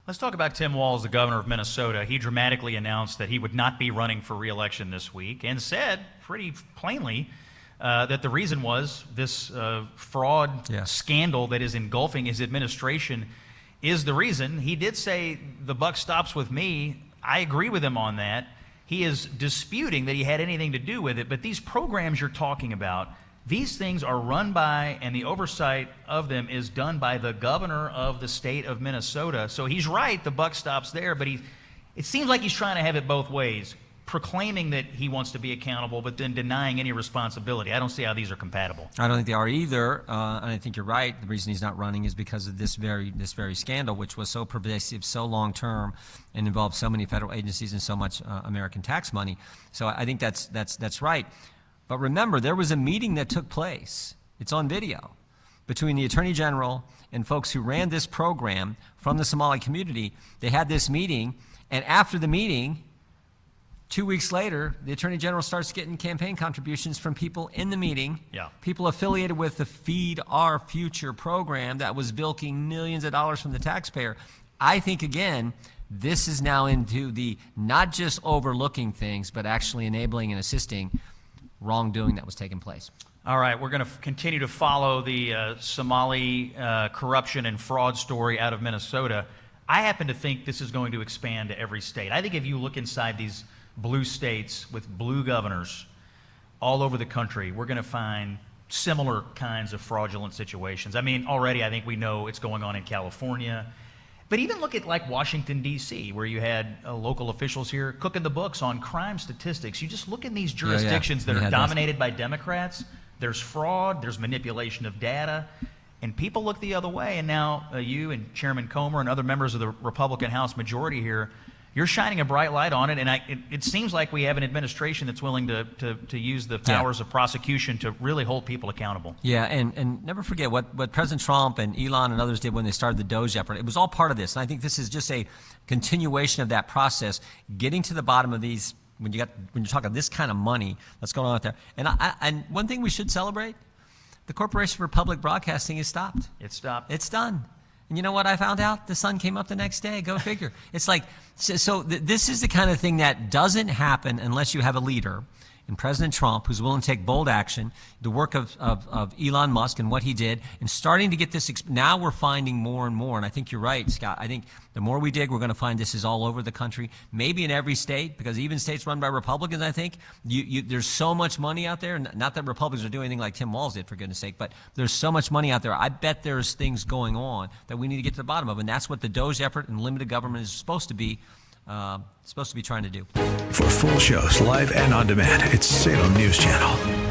Let's talk about Tim Walz, the governor of Minnesota. He dramatically announced that he would not be running for re-election this week and said pretty plainly that the reason was this fraud scandal that is engulfing his administration is the reason. He did say the buck stops with me. I agree with him on that. He is disputing that he had anything to do with it, but these programs you're talking about, these things are run by, and the oversight of them is done by the governor of the state of Minnesota. So he's right, the buck stops there, but it seems like he's trying to have it both ways, proclaiming that he wants to be accountable, but then denying any responsibility. I don't see how these are compatible. I don't think they are either, and I think you're right. The reason he's not running is because of this very scandal, which was so pervasive, so long-term, and involved so many federal agencies and so much American tax money. So I think that's right. But remember, there was a meeting that took place, it's on video, between the Attorney General and folks who ran this program from the Somali community. They had this meeting, and after the meeting, 2 weeks later, the Attorney General starts getting campaign contributions from people in the meeting, people affiliated with the Feed Our Future program that was bilking millions of dollars from the taxpayer. I think, again, this is now into the not just overlooking things, but actually enabling and assisting wrongdoing that was taking place. All right, we're going to continue to follow the Somali corruption and fraud story out of Minnesota. I happen to think this is going to expand to every state. I think if you look inside these blue states with blue governors all over the country, we're going to find similar kinds of fraudulent situations. I mean, already I think we know it's going on in California. But even look at like Washington, D.C., where you had local officials here cooking the books on crime statistics. You just look in these jurisdictions that are dominated by Democrats. There's fraud, there's manipulation of data, and people look the other way. And now you and Chairman Comer and other members of the Republican House majority here, you're shining a bright light on it, and it seems like we have an administration that's willing to use the powers of prosecution to really hold people accountable. Yeah, and never forget what President Trump and Elon and others did when they started the DOGE effort. It was all part of this, and I think this is just a continuation of that process, getting to the bottom of these, when you're talking this kind of money that's going on out there. And one thing we should celebrate, the Corporation for Public Broadcasting is stopped. It's stopped. It's done. And you know what I found out? The sun came up the next day. Go figure. It's like, this is the kind of thing that doesn't happen unless you have a leader in President Trump who's willing to take bold action, the work of Elon Musk and what he did, and starting to get this. Now we're finding more and more, and I think you're right, Scott. I think the more we dig, we're going to find this is all over the country, maybe in every state, because even states run by Republicans, I think, there's so much money out there, not that Republicans are doing anything like Tim Walz did, for goodness sake, but there's so much money out there. I bet there's things going on that we need to get to the bottom of, and that's what the DOGE effort and limited government is supposed to be trying to do. For full shows, live and on demand, it's Salem News Channel.